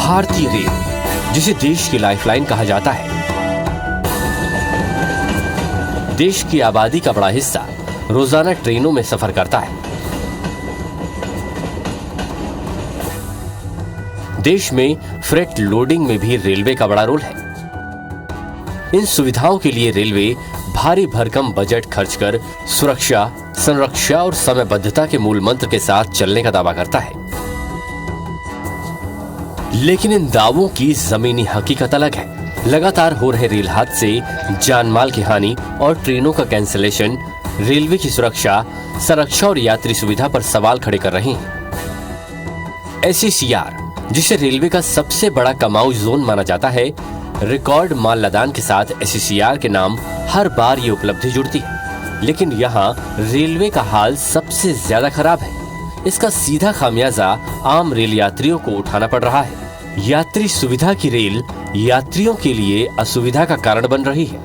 भारतीय रेल, जिसे देश की लाइफलाइन कहा जाता है, देश की आबादी का बड़ा हिस्सा रोजाना ट्रेनों में सफर करता है। देश में फ्रेट लोडिंग में भी रेलवे का बड़ा रोल है। इन सुविधाओं के लिए रेलवे भारी भरकम बजट खर्च कर सुरक्षा, संरक्षा और समयबद्धता के मूल मंत्र के साथ चलने का दावा करता है। लेकिन इन दावों की जमीनी हकीकत अलग है। लगातार हो रहे रेल हादसे, जान माल की हानि और ट्रेनों का कैंसिलेशन रेलवे की सुरक्षा, संरक्षा और यात्री सुविधा पर सवाल खड़े कर रहे हैं। SCCR, जिसे रेलवे का सबसे बड़ा कमाऊ जोन माना जाता है, रिकॉर्ड माल लदान के साथ SCCR के नाम हर बार ये उपलब्धि जुड़ती है। लेकिन यहाँ रेलवे का हाल सबसे ज्यादा खराब है। इसका सीधा खामियाजा आम रेल यात्रियों को उठाना पड़ रहा है। यात्री सुविधा की रेल यात्रियों के लिए असुविधा का कारण बन रही है।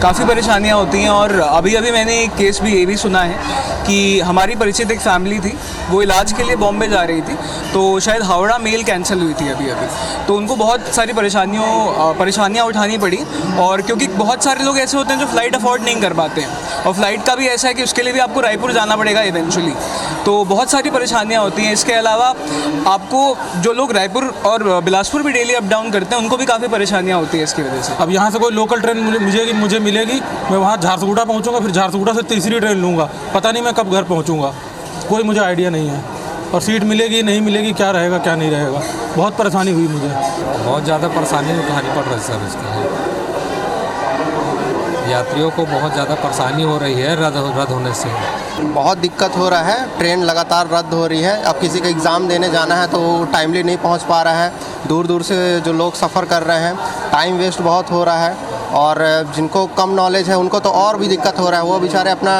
काफ़ी परेशानियां होती हैं और अभी मैंने एक केस भी ये भी सुना है कि हमारी परिचित एक फैमिली थी, वो इलाज के लिए बॉम्बे जा रही थी, तो शायद हावड़ा मेल कैंसिल हुई थी अभी तो उनको बहुत सारी परेशानियां उठानी पड़ी। और क्योंकि बहुत सारे लोग ऐसे होते हैं जो फ़्लाइट अफोर्ड नहीं कर पाते हैं, और फ्लाइट का भी ऐसा है कि उसके लिए भी आपको रायपुर जाना पड़ेगा इवेंचुअली, तो बहुत सारी परेशानियां होती हैं। इसके अलावा आपको जो लोग रायपुर और बिलासपुर भी डेली अप डाउन करते हैं, उनको भी काफ़ी परेशानियाँ होती है इसकी वजह से। अब यहाँ से कोई लोकल ट्रेन मुझे मिलेगी, मैं वहाँ झारसुगुड़ा पहुँचूंगा, फिर झारसुगुड़ा से तीसरी ट्रेन लूँगा, पता नहीं मैं कब घर पहुँचूँगा, कोई मुझे आइडिया नहीं है। और सीट मिलेगी नहीं मिलेगी, क्या रहेगा क्या नहीं रहेगा, बहुत परेशानी हुई मुझे। बहुत ज़्यादा परेशानी उठानी पड़ रही है सर। इसका यात्रियों को बहुत ज़्यादा परेशानी हो रही है रद्द होने से। बहुत दिक्कत हो रहा है, ट्रेन लगातार रद्द हो रही है। अब किसी का एग्ज़ाम देने जाना है तो टाइमली नहीं पहुंच पा रहा है। दूर दूर से जो लोग सफ़र कर रहे हैं, टाइम वेस्ट बहुत हो रहा है। और जिनको कम नॉलेज है उनको तो और भी दिक्कत हो रहा है, वो बेचारे अपना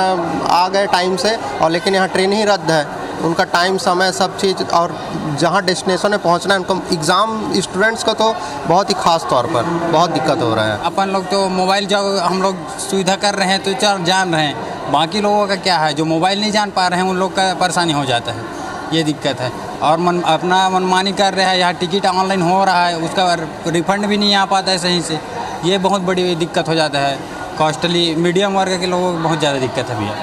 आ गए टाइम से, और लेकिन यहाँ ट्रेन ही रद्द है। उनका टाइम, समय, सब चीज़, और जहाँ डेस्टिनेशन में पहुँचना है उनको, एग्ज़ाम स्टूडेंट्स को तो बहुत ही ख़ास तौर पर बहुत दिक्कत हो रहा है। अपन लोग तो मोबाइल जो हम लोग सुविधा कर रहे हैं तो जान रहे हैं, बाकी लोगों का क्या है जो मोबाइल नहीं जान पा रहे हैं, उन लोग का परेशानी हो जाता है, ये दिक्कत है। और अपना मनमानी कर रहे हैं, यहाँ टिकट ऑनलाइन हो रहा है, उसका रिफंड भी नहीं आ पाता है सही से, ये बहुत बड़ी दिक्कत हो जाता है। कॉस्टली मीडियम वर्ग के लोगों को बहुत ज़्यादा दिक्कत है भैया।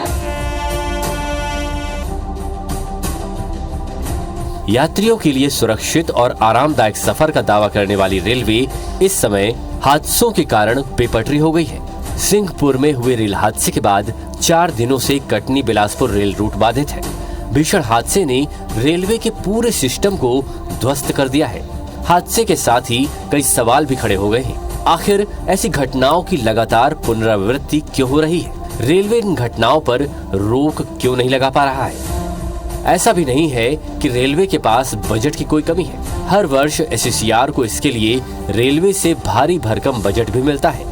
यात्रियों के लिए सुरक्षित और आरामदायक सफर का दावा करने वाली रेलवे इस समय हादसों के कारण बेपटरी हो गई है। सिंहपुर में हुए रेल हादसे के बाद 4 दिनों से कटनी बिलासपुर रेल रूट बाधित है। भीषण हादसे ने रेलवे के पूरे सिस्टम को ध्वस्त कर दिया है। हादसे के साथ ही कई सवाल भी खड़े हो गए हैं। आखिर ऐसी घटनाओं की लगातार पुनरावृत्ति क्यों हो रही है? रेलवे इन घटनाओं पर रोक क्यों नहीं लगा पा रहा है? ऐसा भी नहीं है कि रेलवे के पास बजट की कोई कमी है। हर वर्ष SCCR को इसके लिए रेलवे से भारी भरकम बजट भी मिलता है।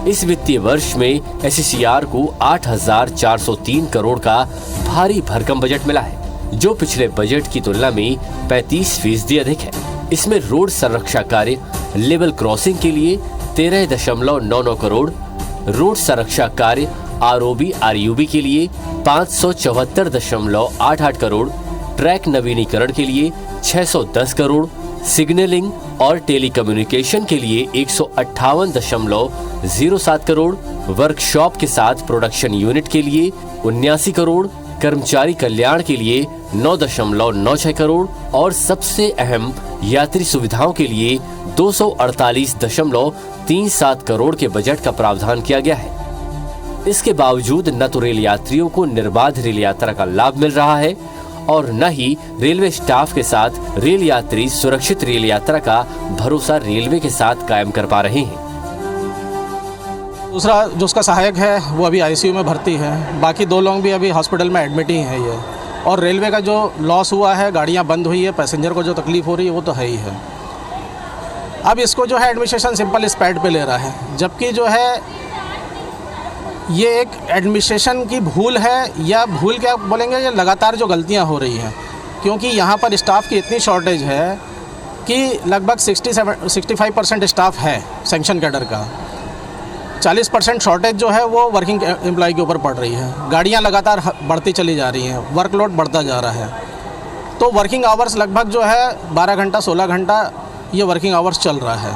इस वित्तीय वर्ष में SCCR को 8,403 करोड़ का भारी भरकम बजट मिला है, जो पिछले बजट की तुलना में 35% अधिक है। इसमें रोड संरक्षा कार्य, लेवल क्रॉसिंग के लिए 13.99 करोड़, रोड संरक्षा कार्य ROB RUB के लिए 574.88 करोड़, ट्रैक नवीनीकरण के लिए 610 करोड़, सिग्नलिंग और टेलीकम्युनिकेशन के लिए 158.07 करोड़, वर्कशॉप के साथ प्रोडक्शन यूनिट के लिए 79 करोड़, कर्मचारी कल्याण के लिए 9.96 करोड़ और सबसे अहम यात्री सुविधाओं के लिए 248.37 करोड़ के बजट का प्रावधान किया गया है। इसके बावजूद न तो रेल यात्रियों को निर्बाध रेल यात्रा का लाभ मिल रहा है और न ही रेलवे स्टाफ के साथ रेल यात्री सुरक्षित रेल यात्रा का भरोसा रेलवे के साथ कायम कर पा रहे हैं। दूसरा जो उसका सहायक है वो अभी ICU में भर्ती है, बाकी 2 लोग भी अभी हॉस्पिटल में एडमिट ही हैं ये। और रेलवे का जो लॉस हुआ है, गाड़ियाँ बंद हुई है, पैसेंजर को जो तकलीफ हो रही है वो तो है ही है। अब इसको जो है एडमिनिस्ट्रेशन सिंपल इस पैड पे ले रहा है, जबकि जो है ये एक एडमिनिस्ट्रेशन की भूल है, या भूल क्या बोलेंगे, ये लगातार जो गलतियां हो रही हैं। क्योंकि यहाँ पर स्टाफ की इतनी शॉर्टेज है कि लगभग 65% स्टाफ है सैंक्शन कैडर का, 40% शॉर्टेज जो है वो वर्किंग एम्प्लॉय के ऊपर पड़ रही है। गाड़ियाँ लगातार बढ़ती चली जा रही हैं, वर्कलोड बढ़ता जा रहा है। तो वर्किंग आवर्स लगभग जो है 12 घंटा 16 घंटा ये वर्किंग आवर्स चल रहा है।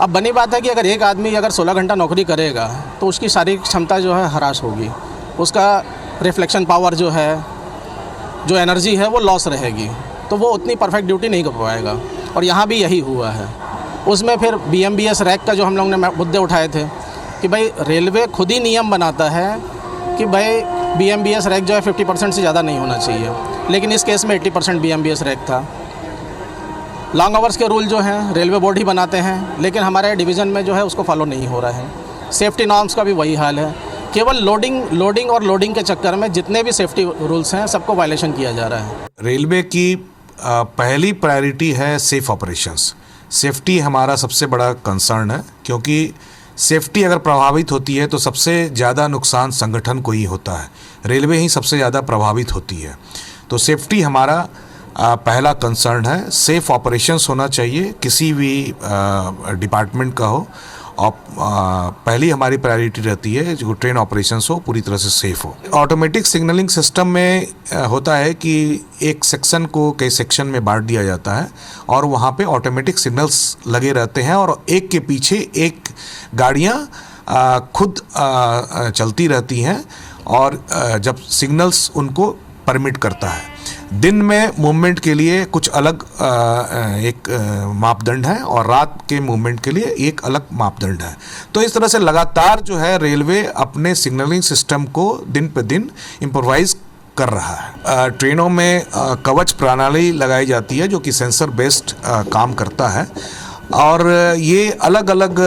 अब बनी बात है कि अगर एक आदमी अगर 16 घंटा नौकरी करेगा तो उसकी शारीरिक क्षमता जो है हरास होगी, उसका रिफ्लेक्शन पावर जो है, जो एनर्जी है वो लॉस रहेगी, तो वो उतनी परफेक्ट ड्यूटी नहीं कर पाएगा। और यहाँ भी यही हुआ है। उसमें फिर BMBS रैक का जो हम लोग ने मुद्दे उठाए थे कि भाई रेलवे खुद ही नियम बनाता है कि भाई BMBS रैक जो है 50% से ज़्यादा नहीं होना चाहिए, लेकिन इस केस में 80% BMBS रैक था। लॉन्ग आवर्स के रूल जो हैं रेलवे बोर्ड ही बनाते हैं, लेकिन हमारे डिवीज़न में जो है उसको फॉलो नहीं हो रहा है। सेफ्टी नॉर्म्स का भी वही हाल है, केवल लोडिंग के चक्कर में जितने भी सेफ्टी रूल्स हैं सबको वायलेशन किया जा रहा है। रेलवे की पहली प्रायोरिटी है सेफ ऑपरेशंस। सेफ्टी हमारा सबसे बड़ा कंसर्न है, क्योंकि सेफ्टी अगर प्रभावित होती है तो सबसे ज़्यादा नुकसान संगठन को ही होता है, रेलवे ही सबसे ज़्यादा प्रभावित होती है। तो सेफ्टी हमारा पहला कंसर्न है। सेफ ऑपरेशंस होना चाहिए, किसी भी डिपार्टमेंट का हो। और पहली हमारी प्रायोरिटी रहती है जो ट्रेन ऑपरेशंस हो पूरी तरह से सेफ हो। ऑटोमेटिक सिग्नलिंग सिस्टम में होता है कि एक सेक्शन को कई सेक्शन में बांट दिया जाता है और वहाँ पे ऑटोमेटिक सिग्नल्स लगे रहते हैं और एक के पीछे एक गाड़ियाँ खुद चलती रहती हैं और जब सिग्नल्स उनको परमिट करता है। दिन में मूवमेंट के लिए कुछ अलग एक मापदंड है और रात के मूवमेंट के लिए एक अलग मापदंड है। तो इस तरह से लगातार जो है रेलवे अपने सिग्नलिंग सिस्टम को दिन पे दिन इम्प्रोवाइज कर रहा है। ट्रेनों में कवच प्रणाली लगाई जाती है जो कि सेंसर बेस्ड काम करता है और ये अलग अलग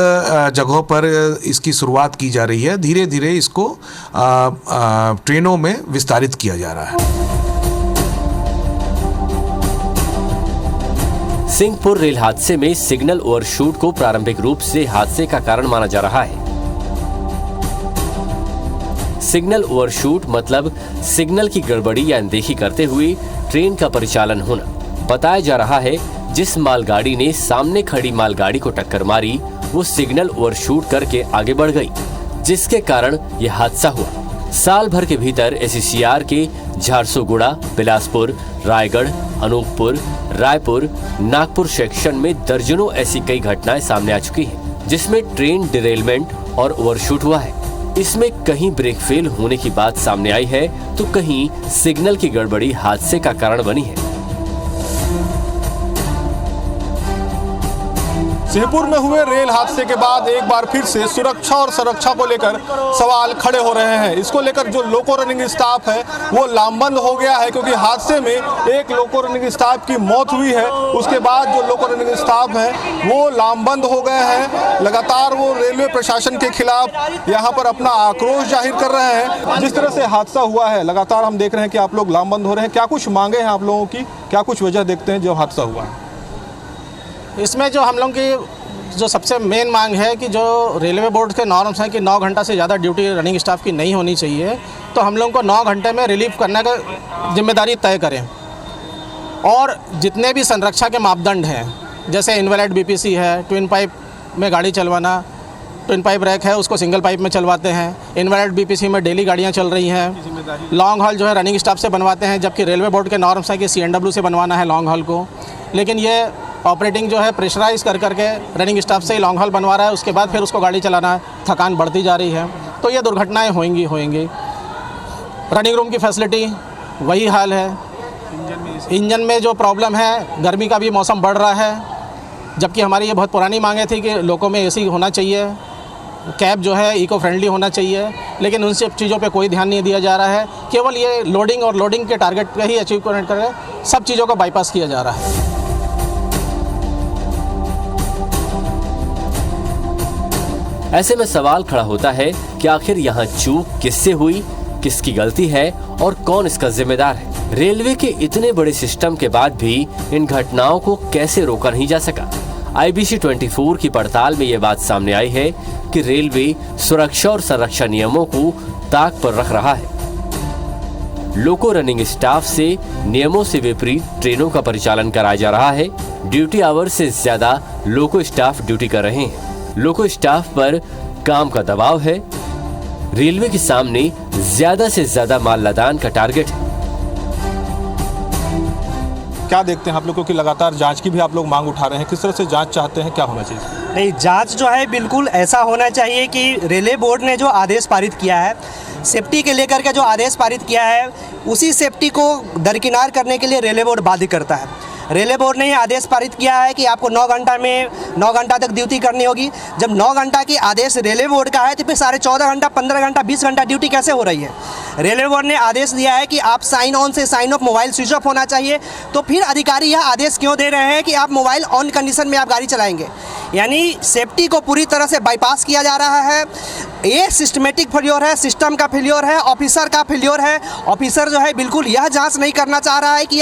जगहों पर इसकी शुरुआत की जा रही है। धीरे धीरे इसको ट्रेनों में विस्तारित किया जा रहा है। सिंहपुर रेल हादसे में सिग्नल ओवरशूट को प्रारंभिक रूप से हादसे का कारण माना जा रहा है। सिग्नल ओवरशूट मतलब सिग्नल की गड़बड़ी या अनदेखी करते हुए ट्रेन का परिचालन होना। बताया जा रहा है जिस मालगाड़ी ने सामने खड़ी मालगाड़ी को टक्कर मारी वो सिग्नल ओवरशूट करके आगे बढ़ गई, जिसके कारण यह हादसा हुआ। साल भर के भीतर SECR के झारसुगुड़ा, बिलासपुर, रायगढ़, अनूपपुर, रायपुर, नागपुर सेक्शन में दर्जनों ऐसी कई घटनाएं सामने आ चुकी हैं, जिसमें ट्रेन डिरेलमेंट और ओवरशूट हुआ है। इसमें कहीं ब्रेक फेल होने की बात सामने आई है तो कहीं सिग्नल की गड़बड़ी हादसे का कारण बनी है। सिंहपुर में हुए रेल हादसे के बाद एक बार फिर से सुरक्षा और संरक्षा को लेकर सवाल खड़े हो रहे हैं। इसको लेकर जो लोको रनिंग स्टाफ है वो लामबंद हो गया है, क्योंकि हादसे में एक लोको रनिंग स्टाफ की मौत हुई है। उसके बाद जो लोको रनिंग स्टाफ है वो लामबंद हो गए हैं। लगातार वो रेलवे प्रशासन के खिलाफ यहाँ पर अपना आक्रोश जाहिर कर रहे हैं। जिस तरह से हादसा हुआ है लगातार हम देख रहे हैं कि आप लोग लामबंद हो रहे हैं। क्या कुछ मांगे हैं आप लोगों की, क्या कुछ वजह देखते हैं जो हादसा हुआ है? इसमें जो हम लोग की जो सबसे मेन मांग है कि जो रेलवे बोर्ड के नॉर्म्स हैं कि 9 घंटा से ज़्यादा ड्यूटी रनिंग स्टाफ की नहीं होनी चाहिए, तो हम लोग को 9 घंटे में रिलीव करने का जिम्मेदारी तय करें। और जितने भी संरक्षा के मापदंड हैं, जैसे इनवैलिड BPC है, ट्विन पाइप में गाड़ी चलवाना, ट्विन पाइप रैक है उसको सिंगल पाइप में चलवाते हैं, इनवैलिड BPC में डेली गाड़ियाँ चल रही हैं, लॉन्ग हॉल जो है रनिंग स्टाफ से बनवाते हैं, जबकि रेलवे बोर्ड के नॉर्म्स है कि CNW से बनवाना है लॉन्ग हॉल को। लेकिन ये ऑपरेटिंग जो है प्रेशराइज कर करके रनिंग स्टाफ से ही लॉन्ग हॉल बनवा रहा है, उसके बाद फिर उसको गाड़ी चलाना है, थकान बढ़ती जा रही है, तो ये दुर्घटनाएं होंगी। रनिंग रूम की फैसिलिटी वही हाल है। इंजन में जो प्रॉब्लम है, गर्मी का भी मौसम बढ़ रहा है, जबकि हमारी ये बहुत पुरानी मांगे थी कि लोगों में AC होना चाहिए, कैब जो है इको फ्रेंडली होना चाहिए, लेकिन उन सब चीज़ों पे कोई ध्यान नहीं दिया जा रहा है। केवल ये लोडिंग के टारगेट पे ही अचीव करके सब चीज़ों को बाईपास किया जा रहा है। ऐसे में सवाल खड़ा होता है कि आखिर यहाँ चूक किससे हुई, किसकी गलती है और कौन इसका जिम्मेदार है। रेलवे के इतने बड़े सिस्टम के बाद भी इन घटनाओं को कैसे रोका नहीं जा सका। IBC 24 की पड़ताल में ये बात सामने आई है कि रेलवे सुरक्षा और संरक्षा नियमों को ताक पर रख रहा है। लोको रनिंग स्टाफ से नियमों से विपरीत ट्रेनों का परिचालन कराया जा रहा है। ड्यूटी आवर्स से ज्यादा लोको स्टाफ ड्यूटी कर रहे हैं। लोको स्टाफ पर काम का दबाव है। रेलवे के सामने ज्यादा से ज्यादा माल लदान का टारगेट है। क्या देखते हैं आप लोग, क्योंकि लगातार जांच की भी आप लोग मांग उठा रहे हैं, किस तरह से जांच चाहते हैं, क्या होना चाहिए? नहीं, जांच जो है बिल्कुल ऐसा होना चाहिए कि रेलवे बोर्ड ने जो आदेश पारित किया है, सेफ्टी के लेकर के जो आदेश पारित किया है, उसी सेफ्टी को दरकिनार करने के लिए रेलवे बोर्ड बाध्य करता है। रेलवे बोर्ड ने ये आदेश पारित किया है कि आपको 9 घंटा तक ड्यूटी करनी होगी। जब 9 घंटा की आदेश रेलवे बोर्ड का है तो फिर 14.5 घंटा, 15 घंटा, 20 घंटा ड्यूटी कैसे हो रही है? रेलवे बोर्ड ने आदेश दिया है कि आप साइन ऑन से sign off mobile switch off होना चाहिए, तो फिर अधिकारी यह आदेश क्यों दे रहे हैं कि आप मोबाइल ऑन कंडीशन में आप गाड़ी चलाएंगे? यानी सेफ्टी को पूरी तरह से बाईपास किया जा रहा है। ये सिस्टमेटिक फेल्योर है, सिस्टम का फेल्योर है, ऑफिसर का फेल्योर है। ऑफिसर जो है बिल्कुल यह जांच नहीं करना चाह रहा है कि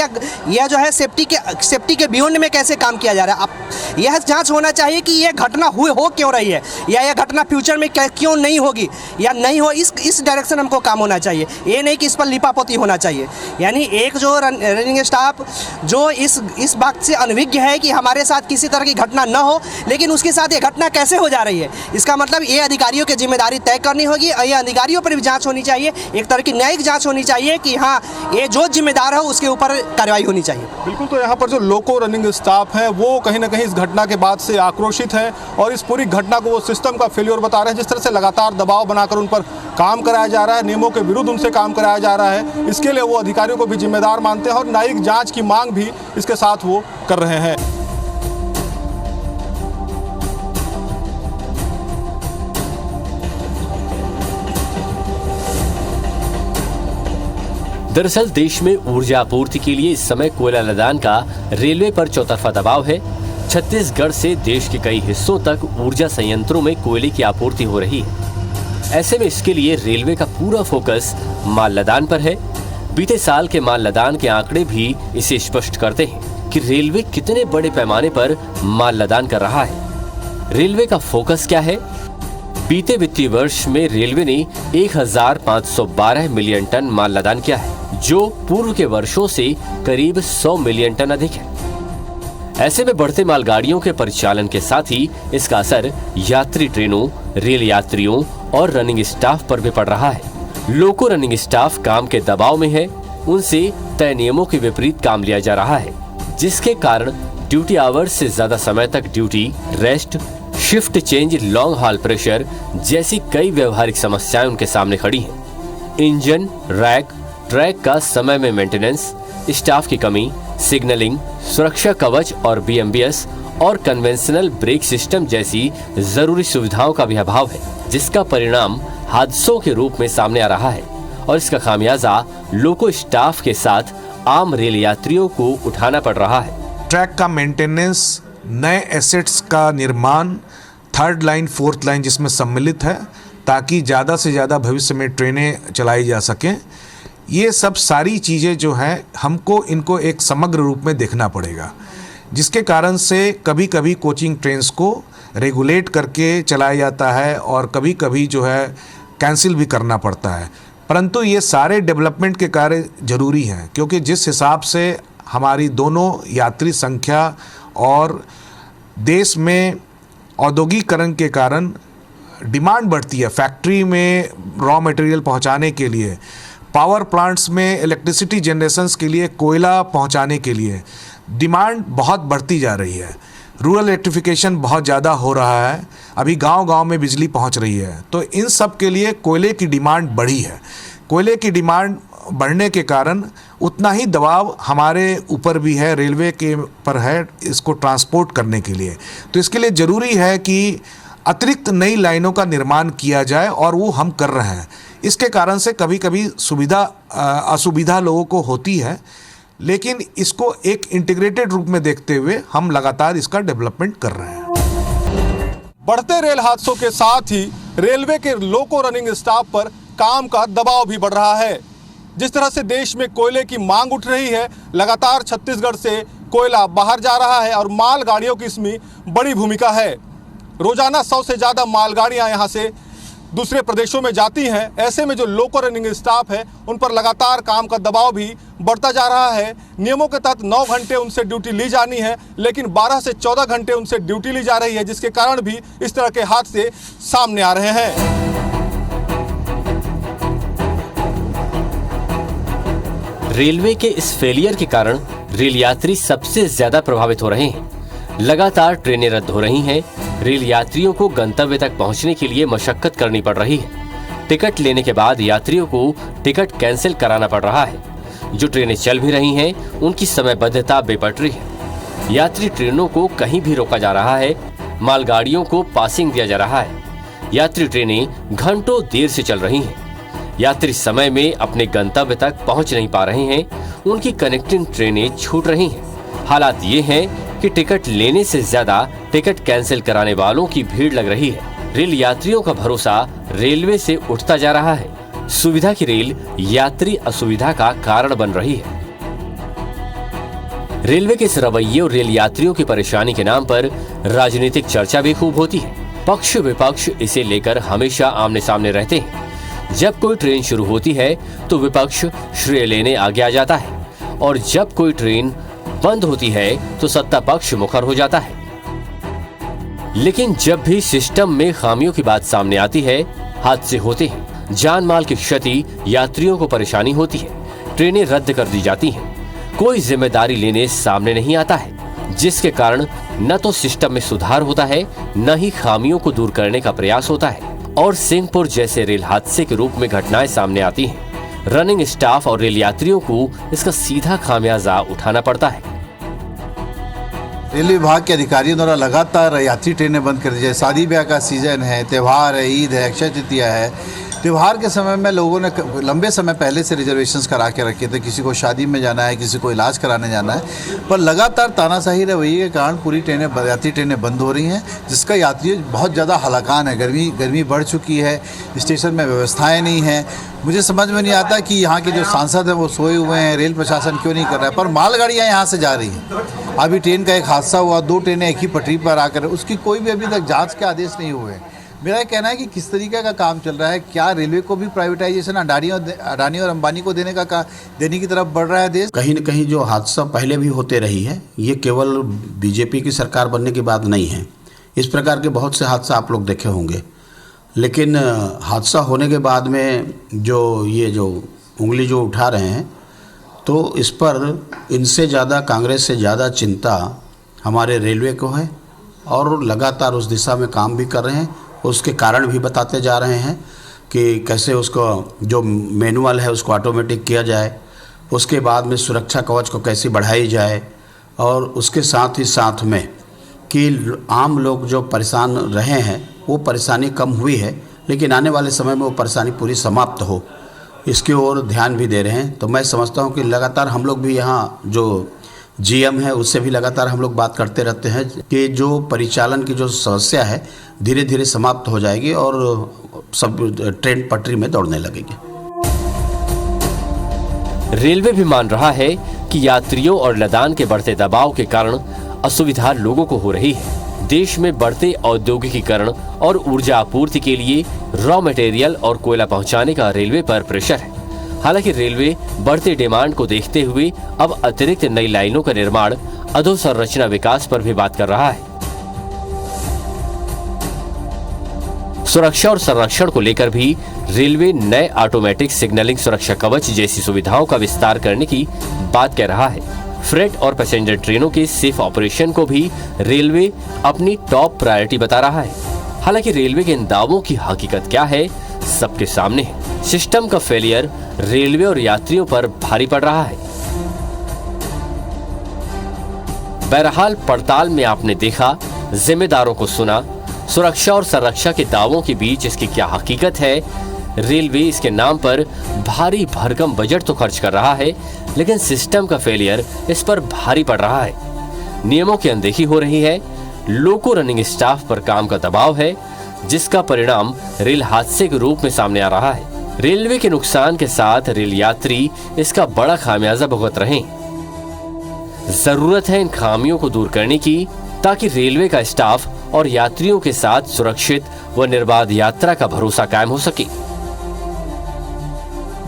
यह जो है सेफ्टी के बियॉन्ड में कैसे काम किया जा रहा है। अब यह जांच होना चाहिए कि यह घटना हो क्यों रही है, या यह घटना फ्यूचर में क्यों नहीं होगी या नहीं हो, इस डायरेक्शन हमको काम होना चाहिए। ये नहीं कि इस पर लिपापोती होना चाहिए। यानी एक जो रनिंग स्टाफ जो इस बात से अनभिज्ञ है कि हमारे साथ किसी तरह की घटना न हो, लेकिन उसके साथ ये घटना कैसे हो जा रही है, इसका मतलब ये अधिकारियों की जिम्मेदारी तय करनी होगी और ये अधिकारियों पर भी जांच होनी चाहिए। एक तरह की न्यायिक जांच होनी चाहिए कि हाँ, ये जो जिम्मेदार है उसके ऊपर कार्रवाई होनी चाहिए। बिल्कुल। तो यहाँ पर जो लोको रनिंग स्टाफ है वो कहीं ना कहीं इस घटना के बाद से आक्रोशित है और इस पूरी घटना को वो सिस्टम का फेल्योर बता रहे हैं। जिस तरह से लगातार दबाव बनाकर उन पर काम कराया जा रहा है, नियमों के विरुद्ध उनसे काम कराया जा रहा है, इसके लिए वो अधिकारियों को भी जिम्मेदार मानते हैं और न्यायिक जांच की मांग भी इसके साथ वो कर रहे हैं। दरअसल देश में ऊर्जा आपूर्ति के लिए इस समय कोयला लदान का रेलवे पर चौतरफा दबाव है। छत्तीसगढ़ से देश के कई हिस्सों तक ऊर्जा संयंत्रों में कोयले की आपूर्ति हो रही है। ऐसे में इसके लिए रेलवे का पूरा फोकस माल लदान पर है। बीते साल के माल लदान के आंकड़े भी इसे स्पष्ट करते हैं कि रेलवे कितने बड़े पैमाने पर माल लदान कर रहा है। रेलवे का फोकस क्या है? बीते वित्तीय वर्ष में रेलवे ने 1512 मिलियन टन माल लदान किया है, जो पूर्व के वर्षों से करीब 100 मिलियन टन अधिक है। ऐसे में बढ़ते मालगाड़ियों के परिचालन के साथ ही इसका असर यात्री ट्रेनों, रेल यात्रियों और रनिंग स्टाफ पर भी पड़ रहा है। लोको रनिंग स्टाफ काम के दबाव में है, उनसे तय नियमों के विपरीत काम लिया जा रहा है, जिसके कारण ड्यूटी आवर्स से ज्यादा समय तक duty, rest, shift change, long haul pressure जैसी कई व्यवहारिक समस्याएं उनके सामने खड़ी हैं। इंजन, रैक, ट्रैक का समय में मेंटेनेंस, स्टाफ की कमी, सिग्नलिंग, सुरक्षा कवच और बीएमबीएस और कन्वेंशनल ब्रेक सिस्टम जैसी जरूरी सुविधाओं का भी अभाव है, जिसका परिणाम हादसों के रूप में सामने आ रहा है और इसका खामियाजा लोको स्टाफ के साथ आम रेल यात्रियों को उठाना पड़ रहा है। ट्रैक का मेंटेनेंस, नए एसेट्स का निर्माण, थर्ड लाइन, फोर्थ लाइन जिसमें सम्मिलित है, ताकि ज़्यादा से ज़्यादा भविष्य में ट्रेनें चलाई जा सकें। ये सब सारी चीज़ें जो हैं, हमको इनको एक समग्र रूप में देखना पड़ेगा, जिसके कारण से कभी कभी कोचिंग ट्रेन्स को रेगुलेट करके चलाया जाता है और कभी कभी जो है कैंसिल भी करना पड़ता है। परंतु ये सारे डेवलपमेंट के कार्य जरूरी हैं, क्योंकि जिस हिसाब से हमारी दोनों यात्री संख्या और देश में औद्योगिकरण के कारण डिमांड बढ़ती है, फैक्ट्री में रॉ मटेरियल पहुंचाने के लिए, पावर प्लांट्स में इलेक्ट्रिसिटी जनरेशंस के लिए, कोयला पहुंचाने के लिए डिमांड बहुत बढ़ती जा रही है। रूरल इलेक्ट्रिफिकेशन बहुत ज़्यादा हो रहा है, अभी गांव-गांव में बिजली पहुंच रही है, तो इन सब के लिए कोयले की डिमांड बढ़ी है। कोयले की डिमांड बढ़ने के कारण उतना ही दबाव हमारे ऊपर भी है, रेलवे के पर है, इसको ट्रांसपोर्ट करने के लिए। तो इसके लिए ज़रूरी है कि अतिरिक्त नई लाइनों का निर्माण किया जाए और वो हम कर रहे हैं। इसके कारण से कभी कभी असुविधा लोगों को होती है, लेकिन इसको एक इंटीग्रेटेड रूप में देखते हुए हम लगातार इसका डेवलपमेंट कर रहे हैं। बढ़ते रेल हादसों के साथ ही रेलवे के लोको रनिंग स्टाफ पर काम का दबाव भी बढ़ रहा है। जिस तरह से देश में कोयले की मांग उठ रही है, लगातार छत्तीसगढ़ से कोयला बाहर जा रहा है और मालगाड़ियों की इसमें बड़ी भूमिका है। रोजाना 100 से ज़्यादा मालगाड़ियां यहां से दूसरे प्रदेशों में जाती हैं। ऐसे में जो लोको रनिंग स्टाफ है, उन पर लगातार काम का दबाव भी बढ़ता जा रहा है। नियमों के तहत 9 घंटे उनसे ड्यूटी ली जानी है, लेकिन 12 से 14 घंटे उनसे ड्यूटी ली जा रही है, जिसके कारण भी इस तरह के हादसे सामने आ रहे हैं। रेलवे के इस फेलियर के कारण रेल यात्री सबसे ज्यादा प्रभावित हो रहे हैं। लगातार ट्रेनें रद्द हो रही हैं। रेल यात्रियों को गंतव्य तक पहुंचने के लिए मशक्कत करनी पड़ रही है। टिकट लेने के बाद यात्रियों को टिकट कैंसिल कराना पड़ रहा है। जो ट्रेनें चल भी रही हैं, उनकी समयबद्धता बेपटरी है। यात्री ट्रेनों को कहीं भी रोका जा रहा है। मालगाड़ियों को पासिंग दिया जा रहा है। यात्री ट्रेनें घंटों देर से चल रही हैं। यात्री समय में अपने गंतव्य तक पहुंच नहीं पा रहे हैं। उनकी कनेक्टिंग ट्रेनें छूट रही हैं। हालात ये हैं कि टिकट लेने से ज्यादा टिकट कैंसिल कराने वालों की भीड़ लग रही है। रेल यात्रियों का भरोसा रेलवे से उठता जा रहा है। सुविधा की रेल यात्री असुविधा का कारण बन रही है। रेलवे के इस रवैये और रेल यात्रियों की परेशानी के नाम पर राजनीतिक चर्चा भी खूब होती है। पक्ष विपक्ष इसे लेकर हमेशा आमने सामने रहते हैं। जब कोई ट्रेन शुरू होती है तो विपक्ष श्रेय लेने आगे आ जाता है, और जब कोई ट्रेन बंद होती है तो सत्ता पक्ष मुखर हो जाता है। लेकिन जब भी सिस्टम में खामियों की बात सामने आती है, हादसे होते हैं, जान माल की क्षति, यात्रियों को परेशानी होती है, ट्रेनें रद्द कर दी जाती हैं। कोई जिम्मेदारी लेने सामने नहीं आता है, जिसके कारण न तो सिस्टम में सुधार होता है, न ही खामियों को दूर करने का प्रयास होता है, और सिंहपुर जैसे रेल हादसे के रूप में घटनाएं सामने आती हैं। रनिंग स्टाफ और रेल यात्रियों को इसका सीधा खामियाजा उठाना पड़ता है। रेलवे विभाग के अधिकारियों द्वारा लगातार यात्री ट्रेनें बंद कर दी जाए। शादी ब्याह का सीजन है, त्यौहार है, ईद है, अक्षय तृतीया है। त्यौहार के समय में लोगों ने लंबे समय पहले से रिजर्वेशंस करा के रखे थे। किसी को शादी में जाना है, किसी को इलाज कराने जाना है, पर लगातार तानाशाही रवैये के कारण पूरी ट्रेनें, यात्री ट्रेनें बंद हो रही हैं, जिसका यात्री बहुत ज़्यादा हलाकान है। गर्मी बढ़ चुकी है, स्टेशन में व्यवस्थाएं नहीं हैं। मुझे समझ में नहीं आता कि यहाँ के जो सांसद हैं वो सोए हुए हैं, रेल प्रशासन क्यों नहीं कर रहा है। पर मालगाड़ियाँ यहाँ से जा रही हैं। अभी ट्रेन का एक हादसा हुआ, 2 ट्रेनें एक ही पटरी पर आकर, उसकी कोई भी अभी तक जाँच के आदेश नहीं हुए। मेरा कहना है कि किस तरीके का काम चल रहा है। क्या रेलवे को भी प्राइवेटाइजेशन अडानी और अंबानी को देने की तरफ बढ़ रहा है देश? कहीं न कहीं जो हादसा पहले भी होते रही है, ये केवल बीजेपी की सरकार बनने के बाद नहीं है। इस प्रकार के बहुत से हादसा आप लोग देखे होंगे, लेकिन हादसा होने के बाद में जो उंगली जो उठा रहे हैं, तो इस पर इनसे ज़्यादा, कांग्रेस से ज़्यादा चिंता हमारे रेलवे को है, और लगातार उस दिशा में काम भी कर रहे हैं। उसके कारण भी बताते जा रहे हैं कि कैसे उसको जो मैनुअल है उसको ऑटोमेटिक किया जाए, उसके बाद में सुरक्षा कवच को कैसे बढ़ाई जाए, और उसके साथ ही साथ में कि आम लोग जो परेशान रहे हैं वो परेशानी कम हुई है, लेकिन आने वाले समय में वो परेशानी पूरी समाप्त हो, इसकी ओर ध्यान भी दे रहे हैं। तो मैं समझता हूँ कि लगातार हम लोग भी यहाँ जो जीएम है उससे भी लगातार हम लोग बात करते रहते हैं कि जो परिचालन की जो समस्या है धीरे धीरे समाप्त हो जाएगी और सब ट्रेन पटरी में दौड़ने लगेगी। रेलवे भी मान रहा है कि यात्रियों और लदान के बढ़ते दबाव के कारण असुविधा लोगों को हो रही है। देश में बढ़ते औद्योगिकीकरण और ऊर्जा आपूर्ति के लिए रॉ मटेरियल और कोयला पहुंचाने का रेलवे पर प्रेशर है। हालांकि रेलवे बढ़ते डिमांड को देखते हुए अब अतिरिक्त नई लाइनों का निर्माण, अधोसंरचना विकास पर भी बात कर रहा है। सुरक्षा और संरक्षण को लेकर भी रेलवे नए ऑटोमेटिक सिग्नलिंग सुरक्षा कवच जैसी सुविधाओं का विस्तार करने की बात कह रहा है। फ्रेट और पैसेंजर ट्रेनों के सेफ ऑपरेशन को भी रेलवे अपनी टॉप प्रायोरिटी बता रहा है। हालांकि रेलवे के इन दावों की हकीकत क्या है, सबके सामने है। सिस्टम का फेलियर रेलवे और यात्रियों पर भारी पड़ रहा है। बहरहाल पड़ताल में आपने देखा, जिम्मेदारों को सुना, सुरक्षा और संरक्षा के दावों के बीच इसकी क्या हकीकत है। रेलवे इसके नाम पर भारी भरकम बजट तो खर्च कर रहा है, लेकिन सिस्टम का फेलियर इस पर भारी पड़ रहा है। नियमों की अनदेखी हो रही है, लोको रनिंग स्टाफ पर काम का दबाव है, जिसका परिणाम रेल हादसे के रूप में सामने आ रहा है। रेलवे के नुकसान के साथ रेल यात्री इसका बड़ा खामियाजा भुगत रहे हैं। जरूरत है इन खामियों को दूर करने की, ताकि रेलवे का स्टाफ और यात्रियों के साथ सुरक्षित व निर्बाध यात्रा का भरोसा कायम हो सके।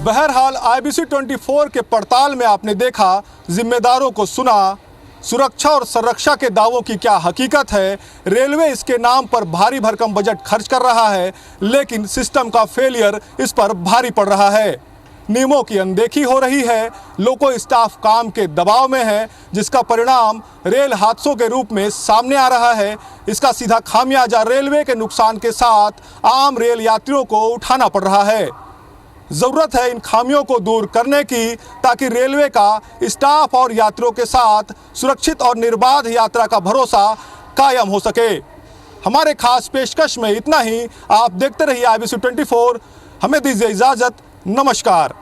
बहरहाल IBC 24 के पड़ताल में आपने देखा, जिम्मेदारों को सुना, सुरक्षा और संरक्षा के दावों की क्या हकीकत है। रेलवे इसके नाम पर भारी भरकम बजट खर्च कर रहा है, लेकिन सिस्टम का फेलियर इस पर भारी पड़ रहा है। नियमों की अनदेखी हो रही है, लोको स्टाफ काम के दबाव में है, जिसका परिणाम रेल हादसों के रूप में सामने आ रहा है। इसका सीधा खामियाजा रेलवे के नुकसान के साथ आम रेल यात्रियों को उठाना पड़ रहा है। ज़रूरत है इन खामियों को दूर करने की, ताकि रेलवे का स्टाफ और यात्रियों के साथ सुरक्षित और निर्बाध यात्रा का भरोसा कायम हो सके। हमारे खास पेशकश में इतना ही। आप देखते रहिए IBC 24। हमें दीजिए इजाज़त। नमस्कार।